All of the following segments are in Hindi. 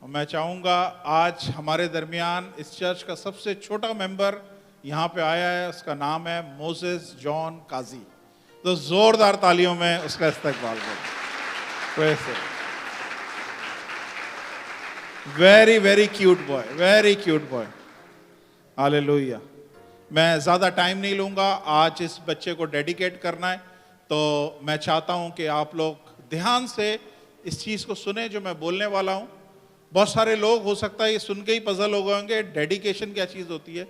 मैं चाहूँगा आज हमारे दरमियान इस चर्च का सबसे छोटा मेंबर यहाँ पे आया है, उसका नाम है मोसेस जॉन काजी। तो जोरदार तालियों में उसका इस्तकबाल करें। Very very cute boy, very cute boy. Hallelujah. मैं ज़्यादा टाइम नहीं लूँगा, आज इस बच्चे को डेडिकेट करना है, तो मैं चाहता हूँ कि आप लोग ध्यान से इस चीज़ को सुने जो मैं बोलने वाला हूँ। बहुत सारे लोग हो सकता है ये सुन के ही पजल हो गए होंगे, डेडिकेशन क्या चीज़ होती है।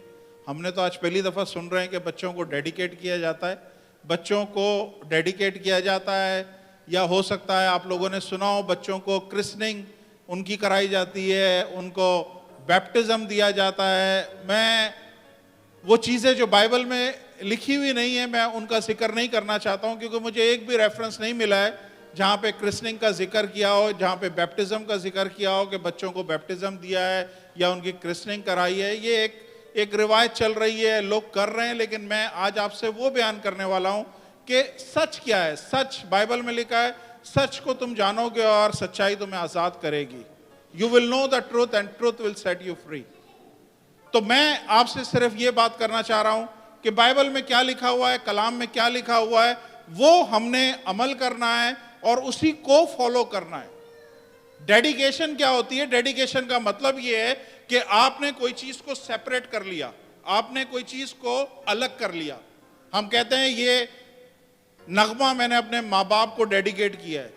हमने तो आज पहली दफ़ा सुन रहे हैं कि बच्चों को डेडिकेट किया जाता है, बच्चों को डेडिकेट किया जाता है। या हो सकता है आप लोगों ने सुना हो बच्चों को क्रिस्टनिंग उनकी कराई जाती है, उनको बैप्टिज्म दिया जाता है। मैं वो चीज़ें जो बाइबल में लिखी हुई नहीं है मैं उनका जिक्र नहीं करना चाहता हूँ, क्योंकि मुझे एक भी रेफरेंस नहीं मिला है जहाँ पे क्रिस्टनिंग का जिक्र किया हो, जहाँ पे बैप्टिज्म का जिक्र किया हो कि बच्चों को बैप्टिज्म दिया है या उनकी क्रिस्टनिंग कराई है। ये एक रिवायत चल रही है, लोग कर रहे हैं, लेकिन मैं आज आपसे वो बयान करने वाला हूँ कि सच क्या है। सच बाइबल में लिखा है, सच को तुम जानोगे और सच्चाई तुम्हें आज़ाद करेगी। You will know the truth and truth will set you free. तो मैं आपसे सिर्फ ये बात करना चाह रहा हूं कि बाइबल में क्या लिखा हुआ है, कलाम में क्या लिखा हुआ है, वो हमने अमल करना है और उसी को फॉलो करना है। डेडिकेशन क्या होती है? डेडिकेशन का मतलब ये है कि आपने कोई चीज को सेपरेट कर लिया, आपने कोई चीज को अलग कर लिया। हम कहते हैं ये नगमा मैंने अपने माँ बाप को डेडिकेट किया है,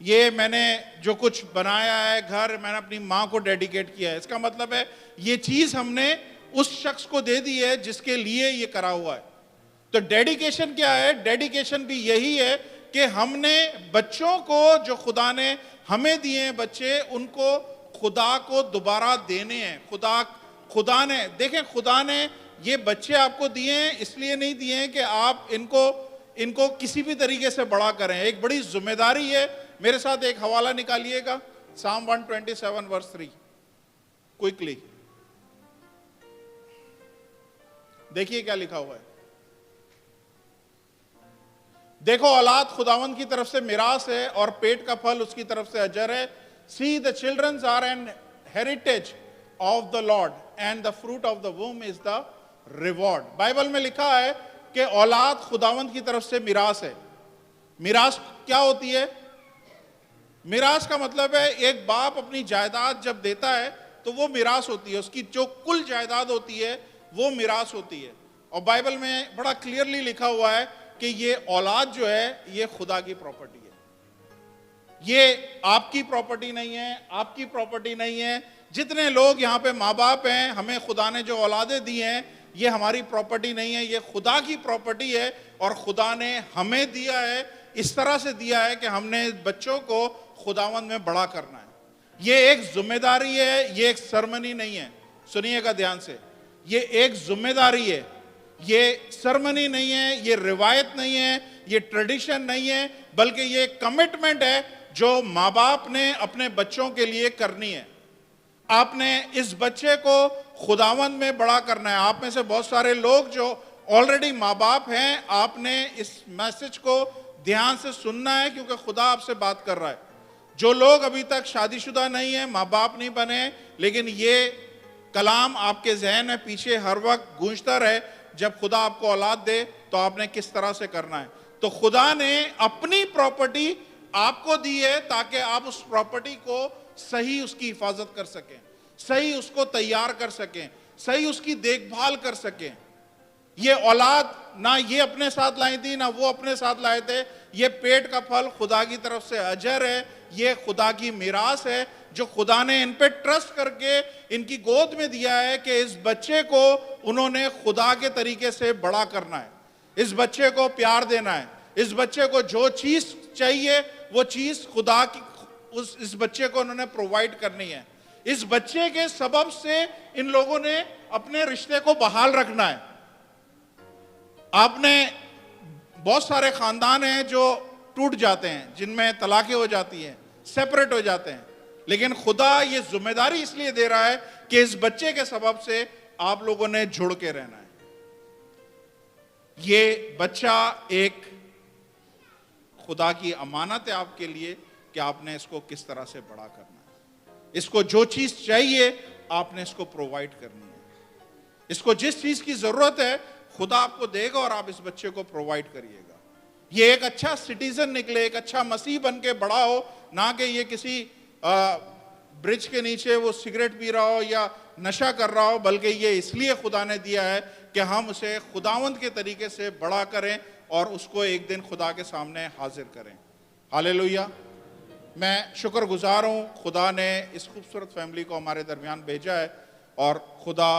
ये मैंने जो कुछ बनाया है घर मैंने अपनी माँ को डेडिकेट किया है। इसका मतलब है ये चीज हमने उस शख्स को दे दी है जिसके लिए ये करा हुआ है। तो डेडिकेशन क्या है? डेडिकेशन भी यही है कि हमने बच्चों को जो खुदा ने हमें दिए हैं बच्चे, उनको खुदा को दोबारा देने हैं। खुदा ने देखें, खुदा ने ये बच्चे आपको दिए हैं इसलिए नहीं दिए हैं कि आप इनको किसी भी तरीके से बड़ा करें। एक बड़ी जिम्मेदारी है। मेरे साथ एक हवाला निकालिएगा, साम 127 वर्स 3 क्विकली देखिए क्या लिखा हुआ है। देखो, औलाद खुदावंद की तरफ से मिरास है और पेट का फल उसकी तरफ से अजर है। See the childrens are an heritage of the lord and the fruit of the womb is the reward. Bible में लिखा है कि औलाद खुदावंद की तरफ से मिरास है। मिरास क्या होती है? मिरास का मतलब है एक बाप अपनी जायदाद जब देता है तो वो मिरास होती है, उसकी जो कुल जायदाद होती है वो मिरास होती है। और बाइबल में बड़ा क्लियरली लिखा हुआ है कि ये औलाद जो है ये खुदा की प्रॉपर्टी है, ये आपकी प्रॉपर्टी नहीं है, आपकी प्रॉपर्टी नहीं है। जितने लोग यहाँ पे माँ बाप हैं, हमें खुदा ने जो औलादें दी हैं ये हमारी प्रॉपर्टी नहीं है, ये खुदा की प्रॉपर्टी है। और खुदा ने हमें दिया है, इस तरह से दिया है कि हमने बच्चों को खुदावंद में बड़ा करना है। ये एक जिम्मेदारी है, ये एक सरमनी नहीं है। सुनिएगा ध्यान से, ये एक जिम्मेदारी है, ये सरमनी नहीं है, ये रिवायत नहीं है, ये ट्रेडिशन नहीं है, बल्कि ये कमिटमेंट है जो माँ बाप ने अपने बच्चों के लिए करनी है। आपने इस बच्चे को खुदावंद में बड़ा करना है। आप में से बहुत सारे लोग जो ऑलरेडी माँ बाप हैं, आपने इस मैसेज को ध्यान से सुनना है क्योंकि खुदा आपसे बात कर रहा है। जो लोग अभी तक शादीशुदा नहीं है, माँ बाप नहीं बने, लेकिन ये कलाम आपके जहन में पीछे हर वक्त गूंजता रहे, जब खुदा आपको औलाद दे तो आपने किस तरह से करना है। तो खुदा ने अपनी प्रॉपर्टी आपको दी है ताकि आप उस प्रॉपर्टी को सही उसकी हिफाजत कर सकें, सही उसको तैयार कर सकें, सही उसकी देखभाल कर सकें। ये औलाद ना ये अपने साथ लाई थी ना वो अपने साथ लाए थे। ये पेट का फल खुदा की तरफ से अजर है, ये खुदा की मिरास है जो खुदा ने इन पे ट्रस्ट करके इनकी गोद में दिया है कि इस बच्चे को उन्होंने खुदा के तरीके से बड़ा करना है, इस बच्चे को प्यार देना है, इस बच्चे को जो चीज चाहिए वो चीज खुदा की इस बच्चे को उन्होंने प्रोवाइड करनी है। इस बच्चे के सबब से इन लोगों ने अपने रिश्ते को बहाल रखना है। आपने बहुत सारे खानदान हैं जो टूट जाते हैं, जिनमें तलाकें हो जाती हैं, सेपरेट हो जाते हैं, लेकिन खुदा ये जिम्मेदारी इसलिए दे रहा है कि इस बच्चे के सबब से आप लोगों ने जुड़ के रहना है। ये बच्चा एक खुदा की अमानत है आपके लिए कि आपने इसको किस तरह से बड़ा करना है। इसको जो चीज चाहिए आपने इसको प्रोवाइड करनी है। इसको जिस चीज की जरूरत है खुदा आपको देगा और आप इस बच्चे को प्रोवाइड करिएगा। ये एक अच्छा सिटीजन निकले, एक अच्छा मसीह बन के बड़ा हो, ना कि ये किसी ब्रिज के नीचे वो सिगरेट पी रहा हो या नशा कर रहा हो, बल्कि ये इसलिए खुदा ने दिया है कि हम उसे खुदावंद के तरीके से बड़ा करें और उसको एक दिन खुदा के सामने हाजिर करें। हालेलुया। मैं शुक्रगुजार हूँ खुदा ने इस खूबसूरत फैमिली को हमारे दरमियान भेजा है। और खुदा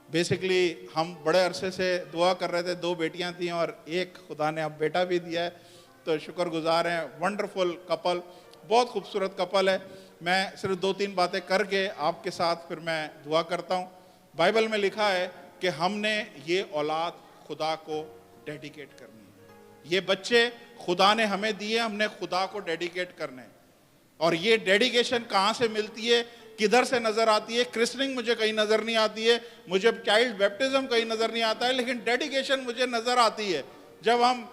बेसिकली हम बड़े अरसे से दुआ कर रहे थे, 2 बेटियां थी और एक खुदा ने अब बेटा भी दिया है, तो शुक्रगुजार हैं। वंडरफुल कपल, बहुत खूबसूरत कपल है। मैं सिर्फ 2-3 बातें करके आपके साथ फिर मैं दुआ करता हूँ। बाइबल में लिखा है कि हमने ये औलाद खुदा को डेडिकेट करनी है। ये बच्चे खुदा ने हमें दिए, हमने खुदा को डेडिकेट करने हैं। और ये डेडिकेशन कहाँ से मिलती है, किधर से नजर आती है? क्रिस्टनिंग मुझे कहीं नजर नहीं आती है, मुझे चाइल्ड बैप्टिज्म कहीं नजर नहीं आता है, लेकिन डेडिकेशन मुझे नजर आती है जब हम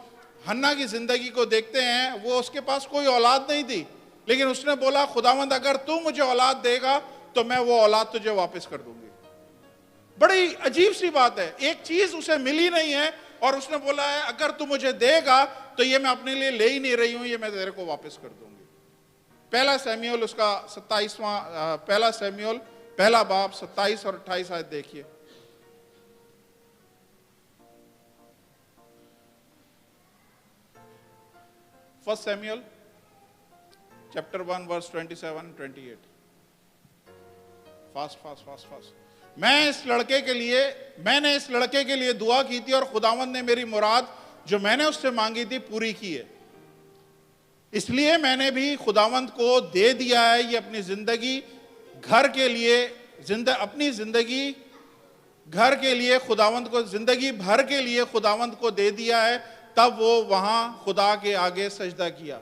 हन्ना की जिंदगी को देखते हैं। वो उसके पास कोई औलाद नहीं थी, लेकिन उसने बोला खुदावंद अगर तू मुझे औलाद देगा तो मैं वो औलाद तुझे वापस कर दूंगी। बड़ी अजीब सी बात है, एक चीज उसे मिली नहीं है और उसने बोला है अगर तू मुझे देगा तो ये मैं अपने लिए ले ही नहीं रही हूं, ये मैं तेरे को वापस कर दूंगी। पहला सैमुएल उसका 27वां पहला सैमुएल पहला बाब 27 और 28 आयत देखिए। First Samuel chapter 1 verse 27-28। Fast. मैंने इस लड़के के लिए दुआ की थी और खुदावंद ने मेरी मुराद जो मैंने उससे मांगी थी पूरी की है। इसलिए मैंने भी खुदावंद को दे दिया है। ये अपनी जिंदगी घर के लिए घर के लिए खुदावंद को जिंदगी भर के लिए खुदावंद को दे दिया है। तब वो वहां खुदा के आगे सजदा किया।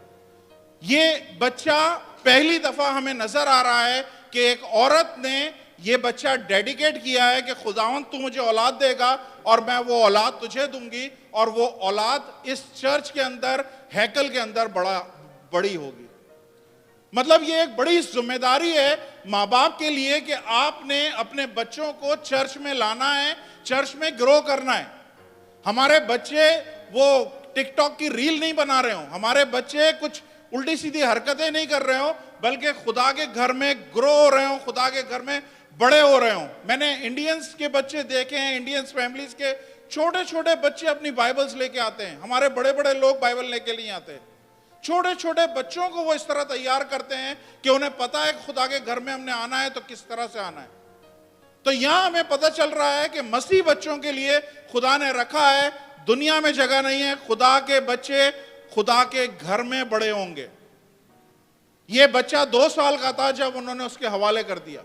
ये बच्चा पहली दफा हमें नजर आ रहा है कि एक औरत ने ये बच्चा डेडिकेट किया है कि खुदावंद तू मुझे औलाद देगा और मैं वो औलाद तुझे दूंगी, और वो औलाद इस चर्च के अंदर, हैकल के अंदर बड़ी होगी। मतलब ये एक बड़ी जिम्मेदारी है माँ बाप के लिए कि आपने अपने बच्चों को चर्च में लाना है, चर्च में ग्रो करना है। हमारे बच्चे वो टिकटॉक की रील नहीं बना रहे हो, हमारे बच्चे कुछ उल्टी सीधी हरकतें नहीं कर रहे हो, बल्कि खुदा के घर में ग्रो हो रहे हो, खुदा के घर में बड़े हो रहे हो। मैंने इंडियंस के बच्चे देखे हैं, इंडियंस फैमिलीज के छोटे छोटे बच्चे अपनी बाइबल्स लेके आते हैं। हमारे बड़े बड़े लोग बाइबल लेके नहीं आते। छोटे छोटे बच्चों को वो इस तरह तैयार करते हैं कि उन्हें पता है खुदा के घर में हमने आना है तो किस तरह से आना है। तो यहां हमें पता चल रहा है कि मसीह बच्चों के लिए खुदा ने रखा है, दुनिया में जगह नहीं है। खुदा के बच्चे खुदा के घर में बड़े होंगे। ये बच्चा 2 साल का था जब उन्होंने उसके हवाले कर दिया।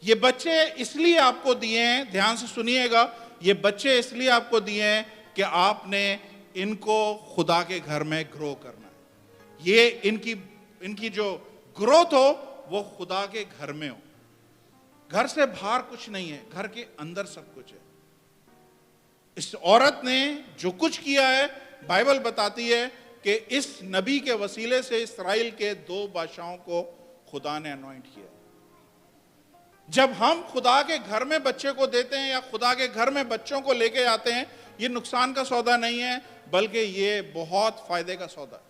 ये बच्चे इसलिए आपको दिए हैं, ध्यान से सुनिएगा, ये बच्चे इसलिए आपको दिए हैं कि आपने इनको खुदा के घर में ग्रो करना है। ये इनकी जो ग्रोथ हो वो खुदा के घर में हो। घर से बाहर कुछ नहीं है, घर के अंदर सब कुछ है। इस औरत ने जो कुछ किया है, बाइबल बताती है कि इस नबी के वसीले से इस्राएल के 2 बादशाहों को खुदा ने अनॉइंट किया। जब हम खुदा के घर में बच्चे को देते हैं या खुदा के घर में बच्चों को लेके आते हैं, ये नुकसान का सौदा नहीं है, बल्कि ये बहुत फायदे का सौदा है।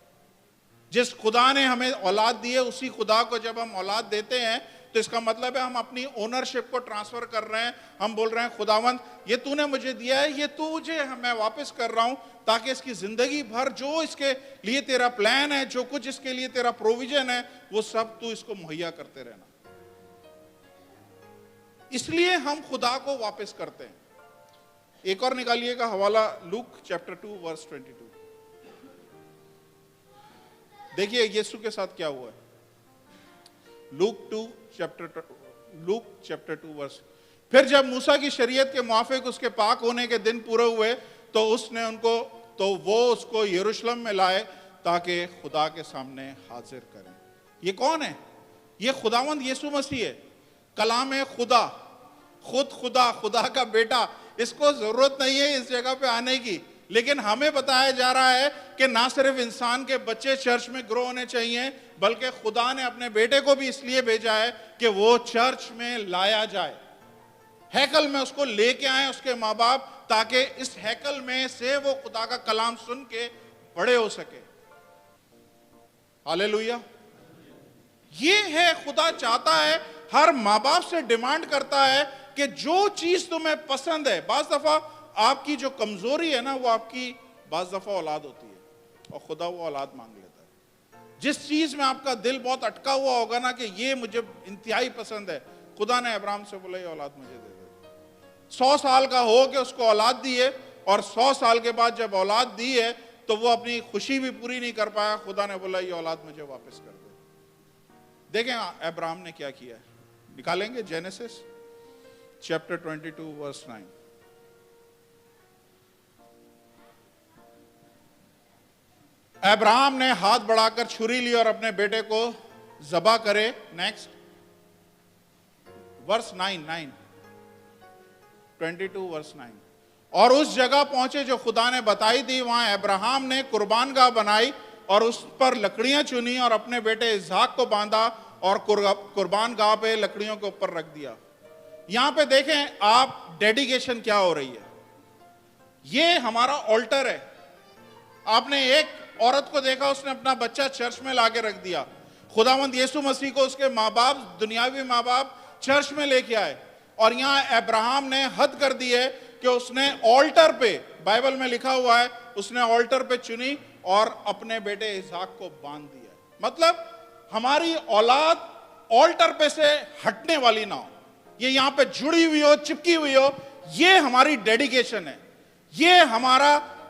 जिस खुदा ने हमें औलाद दी है, उसी खुदा को जब हम औलाद देते हैं तो इसका मतलब है हम अपनी ओनरशिप को ट्रांसफर कर रहे हैं। हम बोल रहे हैं खुदावंद ये तूने मुझे दिया है, ये तुझे मैं वापस कर रहा हूं, ताकि इसकी जिंदगी भर जो इसके लिए तेरा प्लान है, जो कुछ इसके लिए तेरा प्रोविजन है, वो सब तू इसको मुहैया करते रहना। इसलिए हम खुदा को वापस करते हैं। एक और निकालिएगा हवाला, लूक चैप्टर 2 वर्स 22। देखिए यीशु के साथ क्या हुआ है। Luke chapter 2 verse. फिर जब मूसा की शरीयत के मुआफिक उसके पाक होने के दिन पूरे हुए तो वो उसको यरूशलेम में लाए ताकि खुदा के सामने हाजिर करें। ये कौन है? ये खुदावंद यीशु मसीह है, कलाम है खुदा, खुदा का बेटा। इसको जरूरत नहीं है इस जगह पे आने की, लेकिन हमें बताया जा रहा है कि ना सिर्फ इंसान के बच्चे चर्च में ग्रो होने चाहिए, बल्कि खुदा ने अपने बेटे को भी इसलिए भेजा है कि वो चर्च में लाया जाए, हैकल में उसको लेके आए उसके माँ बाप, ताकि इस हैकल में से वो खुदा का कलाम सुन के बड़े हो सके। हालेलुया। ये है, खुदा चाहता है, हर माँ बाप से डिमांड करता है कि जो चीज तुम्हें पसंद है, बाज दफा आपकी जो कमजोरी है ना, वो आपकी बाज दफा औलाद होती है और खुदा वो औलाद मांग लेता है। जिस चीज में आपका दिल बहुत अटका हुआ होगा ना कि ये मुझे इंतहाई पसंद है, खुदा ने अब्राहम से बोला ये औलाद मुझे दे दे। 100 साल का हो के उसको औलाद दी है, और 100 साल के बाद जब औलाद दी है तो वो अपनी खुशी भी पूरी नहीं कर पाया, खुदा ने बोला ये औलाद मुझे वापस कर दे। देखें अब्राहम ने क्या किया है, निकालेंगे जेनेसिस चैप्टर 22 वर्स 9। अब्राहम ने हाथ बढ़ाकर छुरी ली और अपने बेटे को ज़बह करे। Next verse 9 22 verse 9। और उस जगह पहुंचे जो खुदा ने बताई थी, वहां अब्राहम ने कुर्बानगाह बनाई और उस पर लकड़ियां चुनी और अपने बेटे इसहाक को बांधा और कुर्बानगाह पे लकड़ियों के ऊपर रख दिया। यहां पे देखें आप, डेडिकेशन क्या हो रही है। ये हमारा ऑल्टर है। आपने एक औरत को देखा, उसने अपना बच्चा चर्च में लाके रख दिया। खुदावंद यीशु मसीह को उसके माँ बाप, दुनियावी माँ बाप चर्च में लेके आए, और यहां अब्राहम ने हद कर दी है कि उसने ऑल्टर पे, बाइबल में लिखा हुआ है, उसने ऑल्टर पे चुनी और अपने बेटे इसहाक को बांध दिया। मतलब हमारी औलाद ऑल्टर पे से हटने वाली ना हो, ये यहां पे जुड़ी हुई हो, चिपकी हुई हो। ये हमारी डेडिकेशन है, ये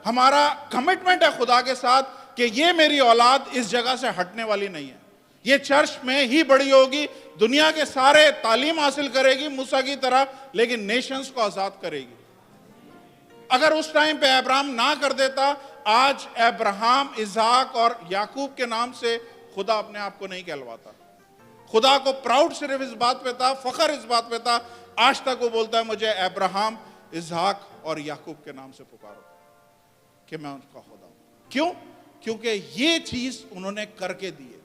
हमारा कमिटमेंट है खुदा के साथ कि ये मेरी औलाद इस जगह से हटने वाली नहीं है। ये चर्च में ही बड़ी होगी, दुनिया के सारे तालीम हासिल करेगी मूसा की तरह, लेकिन नेशंस को आजाद करेगी। अगर उस टाइम पे अब्राहम ना कर देता, आज अब्राहम, इसहाक और याकूब के नाम से खुदा अपने आप को नहीं कहलवाता। खुदा को प्राउड सिर्फ इस बात पे था, फखर इस बात पे था, आज तक वो बोलता है मुझे अब्राहम, इसहाक और याकूब के नाम से पुकारो कि मैं उनका खुदा हूं। क्यों? क्योंकि ये चीज उन्होंने करके दी है।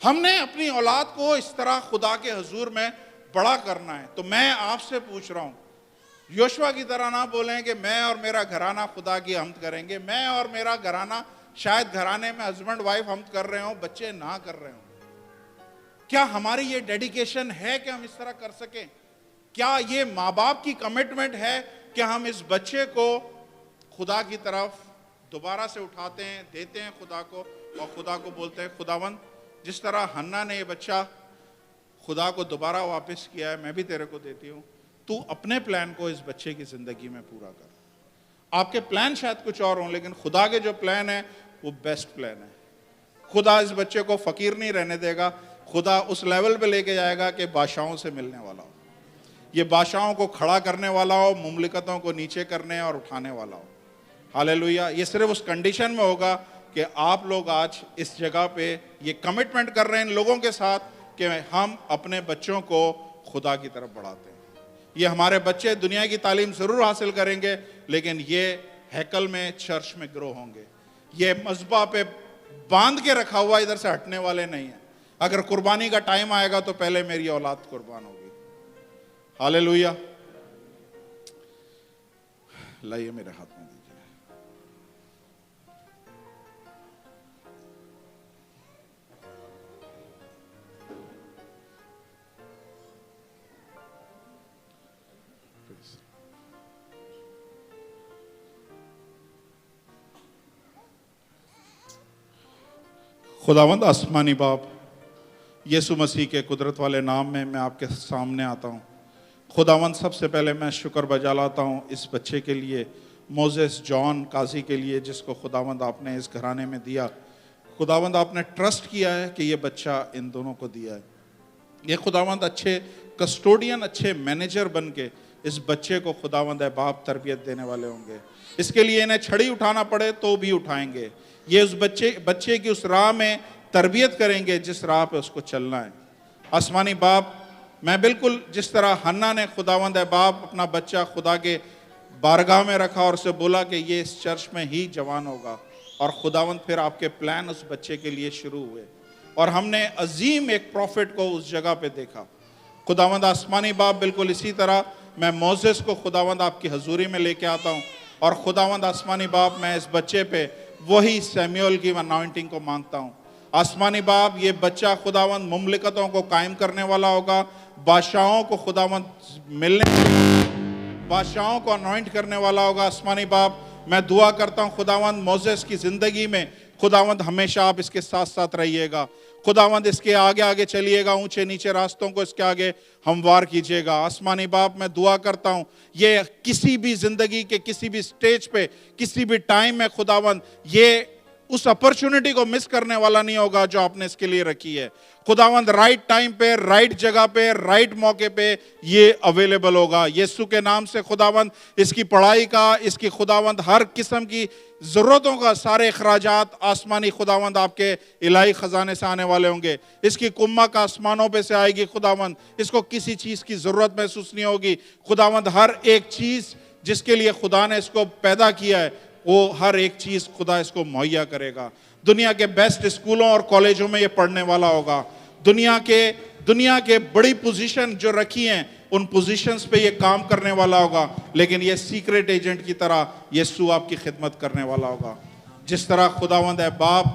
हमने अपनी औलाद को इस तरह खुदा के हुजूर में बड़ा करना है। तो मैं आपसे पूछ रहा हूं, योशुआ की तरह ना बोलें कि मैं और मेरा घराना खुदा की हम्द करेंगे। मैं और मेरा घराना, शायद घराने में हस्बैंड वाइफ हम्द कर रहे हो, बच्चे ना कर रहे हो। क्या हमारी ये डेडिकेशन है कि हम इस तरह कर सकें? क्या ये माँ बाप की कमिटमेंट है कि हम इस बच्चे को खुदा की तरफ दोबारा से उठाते हैं, देते हैं खुदा को, और खुदा को बोलते हैं खुदावंद, जिस तरह हन्ना ने ये बच्चा खुदा को दोबारा वापस किया है, मैं भी तेरे को देती हूँ, तू अपने प्लान को इस बच्चे की जिंदगी में पूरा कर। आपके प्लान शायद कुछ और हों, लेकिन खुदा के जो प्लान है वो बेस्ट प्लान है। खुदा इस बच्चे को फकीर नहीं रहने देगा, खुदा उस लेवल पे लेके जाएगा कि बादशाहों से मिलने वाला हो, ये बादशाहों को खड़ा करने वाला हो, मुमलिकतों को नीचे करने और उठाने वाला हो। हालेलुया। ये सिर्फ उस कंडीशन में होगा कि आप लोग आज इस जगह पे ये कमिटमेंट कर रहे हैं इन लोगों के साथ कि हम अपने बच्चों को खुदा की तरफ बढ़ाते हैं। ये हमारे बच्चे दुनिया की तालीम जरूर हासिल करेंगे, लेकिन ये हैकल में, चर्च में ग्रो होंगे। ये मज़बा पे बांध के रखा हुआ इधर से हटने वाले नहीं है। अगर कुर्बानी का टाइम आएगा तो पहले मेरी औलाद कुर्बान होगी। हालेलुया। लाइए मेरे हाथ में दीजिए। खुदावंद आसमानी बाप, यीशु मसीह के कुदरत वाले नाम में मैं आपके सामने आता हूँ। खुदावंद, सबसे पहले मैं शुक्र बजा लाता हूँ इस बच्चे के लिए, मोजेस जॉन काजी के लिए, जिसको खुदावंद आपने इस घराने में दिया। खुदावंद आपने ट्रस्ट किया है कि ये बच्चा इन दोनों को दिया है। ये खुदावंद अच्छे कस्टोडियन, अच्छे मैनेजर बन के इस बच्चे को खुदावंद है बाप तरबियत देने वाले होंगे। इसके लिए इन्हें छड़ी उठाना पड़े तो भी उठाएंगे। ये उस बच्चे की उस राह में तरबियत करेंगे जिस राह पे उसको चलना है। आसमानी बाप, मैं बिल्कुल जिस तरह हन्ना ने खुदावंद है बाप अपना बच्चा खुदा के बारगाह में रखा और उसे बोला कि ये इस चर्च में ही जवान होगा। और खुदावंद फिर आपके प्लान उस बच्चे के लिए शुरू हुए और हमने अजीम एक प्रॉफिट को उस जगह पे देखा। खुदावंद आसमानी बाप, बिल्कुल इसी तरह मैं मोसेस को खुदावंद आपकी हजूरी में लेके आता हूँ और खुदावंद आसमानी बाप, मैं इस बच्चे पे वही सैमुअल की अनॉइंटिंग को मांगता हूँ। आसमानी बाप, ये बच्चा खुदावंद मुमलिकतों को कायम करने वाला होगा, बादशाहों को खुदावंद बादशाहों को अनॉइंट करने वाला होगा। आसमानी बाप, मैं दुआ करता हूँ खुदावंद मोसेस की जिंदगी में खुदावंद हमेशा आप इसके साथ साथ रहिएगा। खुदावंद इसके आगे आगे चलिएगा, ऊंचे नीचे रास्तों को इसके आगे हमवार कीजिएगा। आसमानी बाप, मैं दुआ करता हूँ ये किसी भी जिंदगी के किसी भी स्टेज पे किसी भी टाइम में खुदावंद ये उस अपॉर्चुनिटी को मिस करने वाला नहीं होगा जो आपने इसके लिए रखी है। खुदावंद राइट टाइम पे, राइट जगह पे, राइट मौके पे ये अवेलेबल होगा। यीशु के नाम से खुदावंद इसकी पढ़ाई का, इसकी खुदावंद हर किस्म की जरूरतों का सारे अखराजात आसमानी खुदावंद आपके इलाही खजाने से आने वाले होंगे। इसकी कुम्मक आसमानों पे से आएगी खुदावंद, इसको किसी चीज की जरूरत महसूस नहीं होगी। खुदावंद हर एक चीज जिसके लिए खुदा ने इसको पैदा किया है वो हर एक चीज खुदा इसको मुहैया करेगा। दुनिया के बेस्ट स्कूलों और कॉलेजों में ये पढ़ने वाला होगा। दुनिया के बड़ी पोजीशन जो रखी हैं उन पोजीशंस पे ये काम करने वाला होगा, लेकिन ये सीक्रेट एजेंट की तरह यीशु आपकी खिदमत करने वाला होगा। जिस तरह खुदावंद है बाप,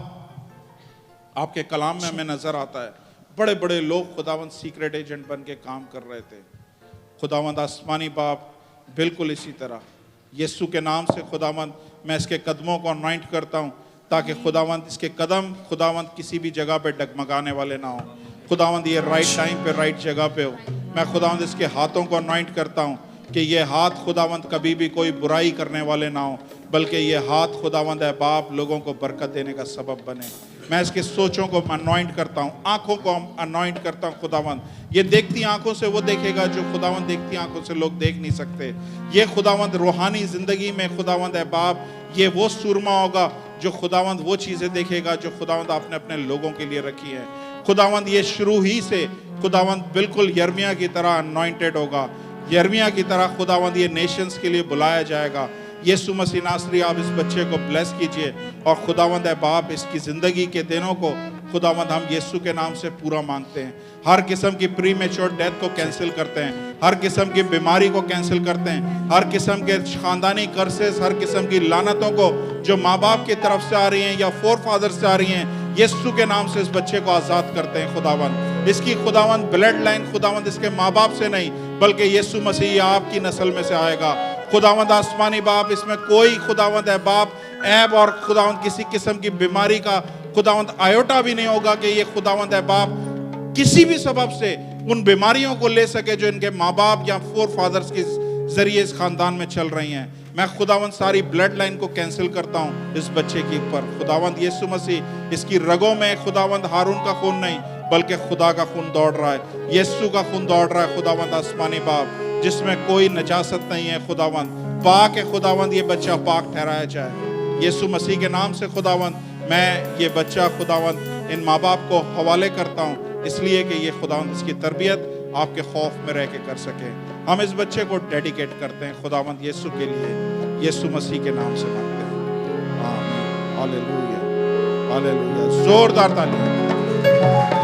आपके कलाम में हमें नजर आता है बड़े बड़े लोग खुदावंद सीक्रेट एजेंट बन के काम कर रहे थे। खुदावंद आसमानी बाप, बिल्कुल इसी तरह यीशु के नाम से खुदावंद मैं इसके कदमों को अनॉइंट करता हूँ ताकि खुदावंद इसके कदम खुदावंद किसी भी जगह पे डगमगाने वाले ना हो। खुदावंद ये राइट टाइम पे राइट जगह पे हो। मैं खुदावंद इसके हाथों को अनॉइंट करता हूँ कि ये हाथ खुदावंद कभी भी कोई बुराई करने वाले ना हो, बल्कि ये हाथ खुदावंद है बाप लोगों को बरकत देने का सबब बने। मैं इसके सोचों को अनॉइंट करता हूँ, आंखों को अनॉइंट करता हूँ। खुदावंद ये देखती आंखों से वो देखेगा जो खुदावंद देखती आंखों से लोग देख नहीं सकते। ये खुदावंद रूहानी जिंदगी में खुदावंद है बाप, ये वो सूरमा होगा जो खुदावंद वो चीजें देखेगा जो खुदावंद आपने अपने लोगों के लिए रखी है। खुदावंद ये शुरू ही से खुदावंद बिल्कुल यर्मिया की तरह अनॉइंटेड होगा। यर्मिया की तरह खुदावंद ये नेशंस के लिए बुलाया जाएगा। यीशु मसीह नासरी, आप इस बच्चे को ब्लेस कीजिए और खुदावंद है बाप इसकी जिंदगी के दिनों को खुदावंद हम यीशु के नाम से पूरा मांगते हैं। हर किस्म की प्रीमेच्योर डेथ को कैंसिल करते हैं, हर किस्म की बीमारी को कैंसिल करते हैं, हर किस्म के खानदानी कर्सेस, हर किस्म की लानतों को जो माँ बाप की तरफ से आ रही हैं या फोर फादर से आ रही हैं, यीशु के नाम से इस बच्चे को आजाद करते हैं। खुदावंद इसकी खुदावंद ब्लड लाइन खुदावंद इसके माँ बाप से नहीं बल्कि यीशु मसीह आपकी नस्ल में से आएगा। खुदावंद आसमानी बाप, इसमें कोई खुदावंद है बाप ऐब और खुदावंद किसी किस्म की बीमारी का खुदावंद आयोटा भी नहीं होगा कि ये खुदावंद है बाप किसी भी सबब से उन बीमारियों को ले सके जो इनके माँ बाप या फोर फादर्स के जरिए इस खानदान में चल रही हैं। मैं खुदावंद सारी ब्लड लाइन को कैंसिल करता हूँ इस बच्चे के ऊपर। खुदावंद यीशु मसीह, इसकी रगों में खुदावंद हारून का खून नहीं बल्कि खुदा का खून दौड़ रहा है, यीशु का खून दौड़ रहा है। खुदावंद आसमानी बाप, जिसमें कोई नजासत नहीं है खुदावंद, पाक है खुदावंद, ये बच्चा पाक ठहराया जाए यीशु मसीह के नाम से। खुदावंद मैं ये बच्चा खुदावंद इन माँ बाप को हवाले करता हूँ इसलिए कि ये खुदावंद इसकी तरबियत आपके खौफ में रह के कर सके। हम इस बच्चे को डेडिकेट करते हैं खुदावंद यीशु के लिए, यीशु मसीह के नाम से मांगते हैं। आमीन, हालेलुया, हालेलुया। जोरदार तालियां।